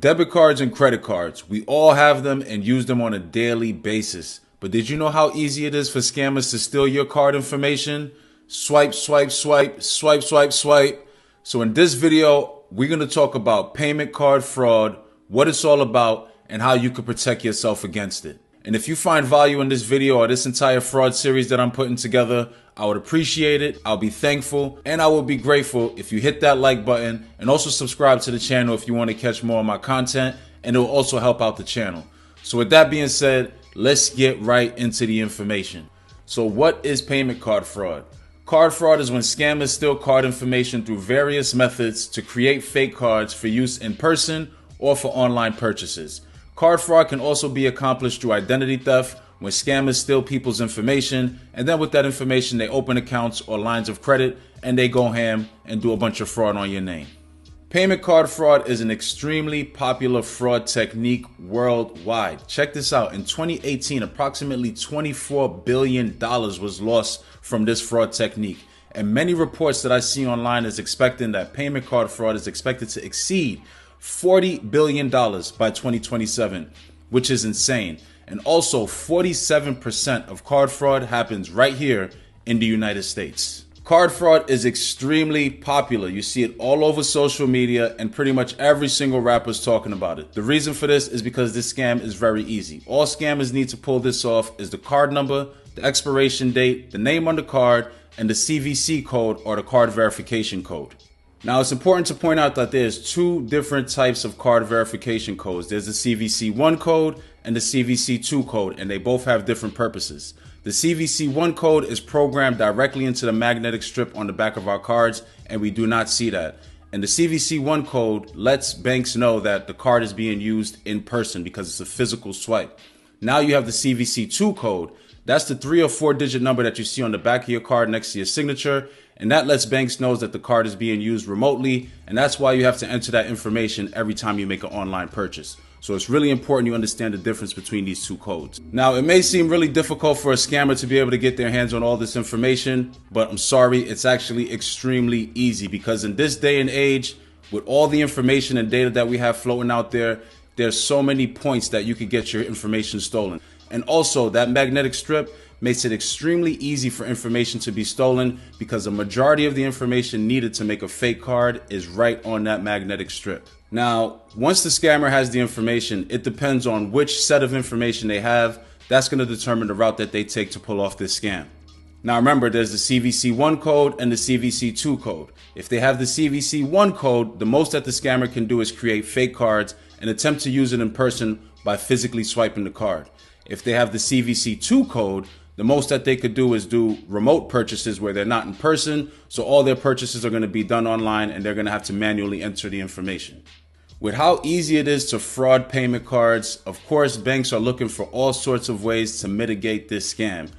Debit cards and credit cards, we all have them and use them on a daily basis. But did you know how easy it is for scammers to steal your card information? Swipe, swipe, swipe, swipe, swipe, swipe. So in this video, we're going to talk about payment card fraud, what it's all about, and how you can protect yourself against it. And if you find value in this video or this entire fraud series that I'm putting together, I would appreciate it. I'll be thankful, and I will be grateful if you hit that like button and also subscribe to the channel if you want to catch more of my content, and it will also help out the channel. So with that being said, let's get right into the information. So what is payment card fraud? Card fraud is when scammers steal card information through various methods to create fake cards for use in person or for online purchases. Card fraud can also be accomplished through identity theft, when scammers steal people's information, and then with that information they open accounts or lines of credit and they go ham and do a bunch of fraud on your name. Payment card fraud is an extremely popular fraud technique worldwide. Check this out. In 2018, approximately $24 billion was lost from this fraud technique. And many reports that I see online is expecting that payment card fraud is expected to exceed $40 billion by 2027, which is insane. And also 47% of card fraud happens right here in the United States. Card fraud is extremely popular. You see it all over social media and pretty much every single rapper is talking about it. The reason for this is because this scam is very easy. All scammers need to pull this off is the card number, the expiration date, the name on the card, and the CVC code or the card verification code. Now, it's important to point out that there's two different types of card verification codes. There's the CVC1 code and the CVC2 code, and they both have different purposes. The CVC1 code is programmed directly into the magnetic strip on the back of our cards, and we do not see that. And the CVC1 code lets banks know that the card is being used in person because it's a physical swipe. Now you have the CVC2 code. That's the 3 or 4 digit number that you see on the back of your card next to your signature. And that lets banks know that the card is being used remotely. And that's why you have to enter that information every time you make an online purchase. So it's really important you understand the difference between these two codes. Now, it may seem really difficult for a scammer to be able to get their hands on all this information, but I'm sorry, it's actually extremely easy because in this day and age, with all the information and data that we have floating out there, there's so many points that you could get your information stolen. And also, that magnetic strip makes it extremely easy for information to be stolen because the majority of the information needed to make a fake card is right on that magnetic strip. Now, once the scammer has the information, it depends on which set of information they have. That's going to determine the route that they take to pull off this scam. Now remember, there's the CVC1 code and the CVC2 code. If they have the CVC1 code, the most that the scammer can do is create fake cards and attempt to use it in person by physically swiping the card. If they have the CVC2 code, the most that they could do is do remote purchases where they're not in person. So all their purchases are going to be done online and they're going to have to manually enter the information. With how easy it is to fraud payment cards, of course, banks are looking for all sorts of ways to mitigate this scam.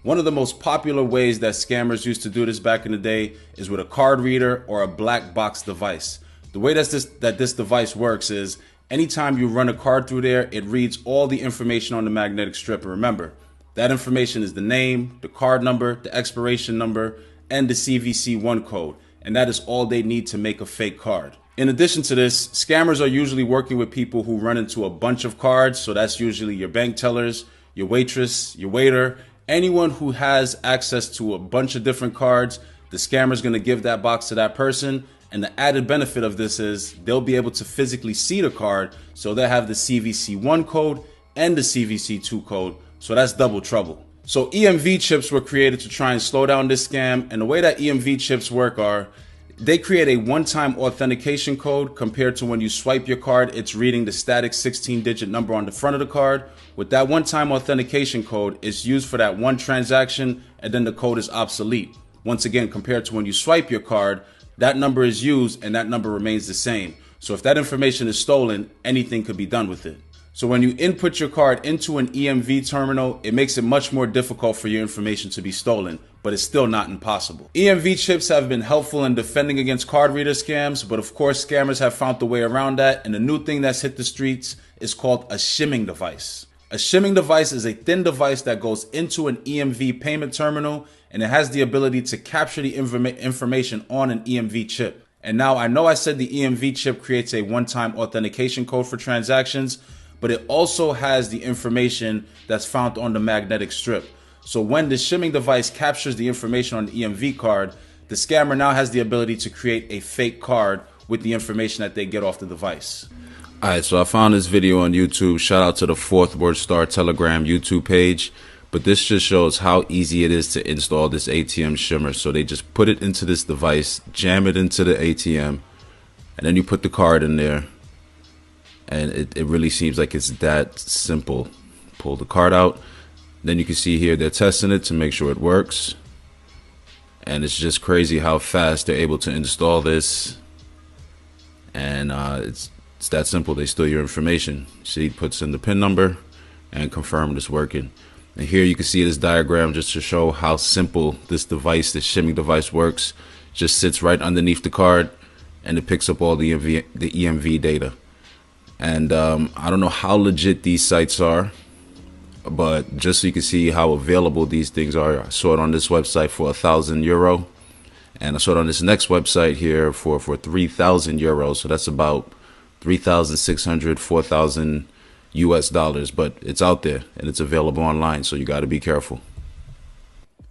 One of the most popular ways that scammers used to do this back in the day is with a card reader or a black box device. The way that this device works is anytime you run a card through there, it reads all the information on the magnetic strip. And remember, that information is the name, the card number, the expiration number, and the CVC1 code. And that is all they need to make a fake card. In addition to this, scammers are usually working with people who run into a bunch of cards. So that's usually your bank tellers, your waitress, your waiter, anyone who has access to a bunch of different cards. The scammer is going to give that box to that person. And the added benefit of this is they'll be able to physically see the card. So they'll have the CVC1 code and the CVC2 code. So that's double trouble. So EMV chips were created to try and slow down this scam. And the way that EMV chips work are they create a one-time authentication code compared to when you swipe your card, it's reading the static 16-digit number on the front of the card. With that one-time authentication code, it's used for that one transaction and then the code is obsolete. Once again, compared to when you swipe your card, that number is used and that number remains the same. So if that information is stolen, anything could be done with it. So when you input your card into an EMV terminal, it makes it much more difficult for your information to be stolen, but it's still not impossible. EMV chips have been helpful in defending against card reader scams, but of course scammers have found a way around that, and the new thing that's hit the streets is called a skimming device. A skimming device is a thin device that goes into an EMV payment terminal, and it has the ability to capture the information on an EMV chip. And now I know I said the EMV chip creates a one-time authentication code for transactions, but it also has the information that's found on the magnetic strip. So when the shimming device captures the information on the EMV card, the scammer now has the ability to create a fake card with the information that they get off the device. All right, so I found this video on YouTube. Shout out to the Fourth Word Star Telegram YouTube page. But this just shows how easy it is to install this ATM shimmer. So they just put it into this device, jam it into the ATM, and then you put the card in there. And it really seems like it's that simple. Pull the card out. Then you can see here they're testing it to make sure it works. And it's just crazy how fast they're able to install this. And it's that simple. They steal your information. See, puts in the PIN number and confirm it's working. And here you can see this diagram just to show how simple this device, this shimming device works. Just sits right underneath the card and it picks up all the EMV data. And I don't know how legit these sites are, but just so you can see how available these things are, I saw it on this website for €1,000, and I saw it on this next website here for 3,000 euros. So that's about 3,600, 4,000 US dollars, but it's out there and it's available online, so you got to be careful.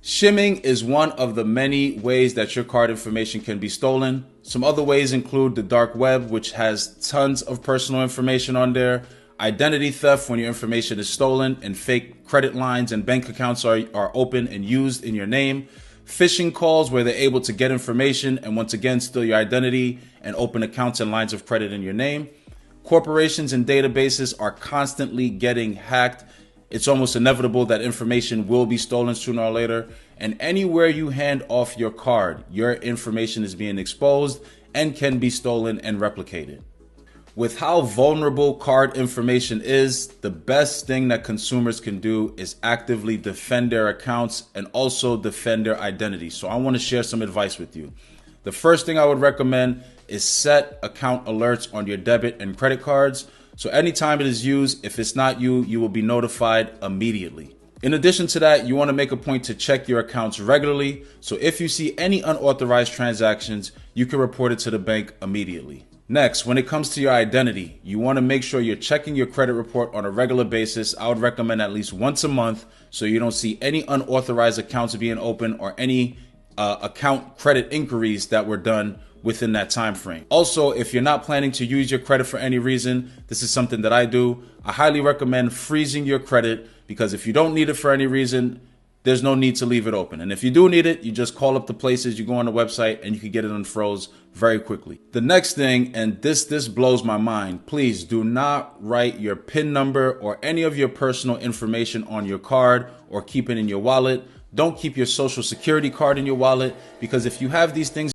Shimming is one of the many ways that your card information can be stolen. Some other ways include the dark web, which has tons of personal information on there, identity theft when your information is stolen and fake credit lines and bank accounts are open and used in your name, phishing calls where they're able to get information and once again steal your identity and open accounts and lines of credit in your name. Corporations and databases are constantly getting hacked. It's almost inevitable that information will be stolen sooner or later. And anywhere you hand off your card, your information is being exposed and can be stolen and replicated. With how vulnerable card information is, the best thing that consumers can do is actively defend their accounts and also defend their identity. So I want to share some advice with you. The first thing I would recommend is set account alerts on your debit and credit cards. So anytime it is used, if it's not you, you will be notified immediately. In addition to that, you want to make a point to check your accounts regularly. So if you see any unauthorized transactions, you can report it to the bank immediately. Next, when it comes to your identity, you want to make sure you're checking your credit report on a regular basis. I would recommend at least once a month so you don't see any unauthorized accounts being open or any account credit inquiries that were done within that time frame. Also, if you're not planning to use your credit for any reason, this is something that I do. I highly recommend freezing your credit because if you don't need it for any reason, there's no need to leave it open. And if you do need it, you just call up the places, you go on the website and you can get it unfroze very quickly. The next thing, and this blows my mind, please do not write your PIN number or any of your personal information on your card or keep it in your wallet. Don't keep your social security card in your wallet because if you have these things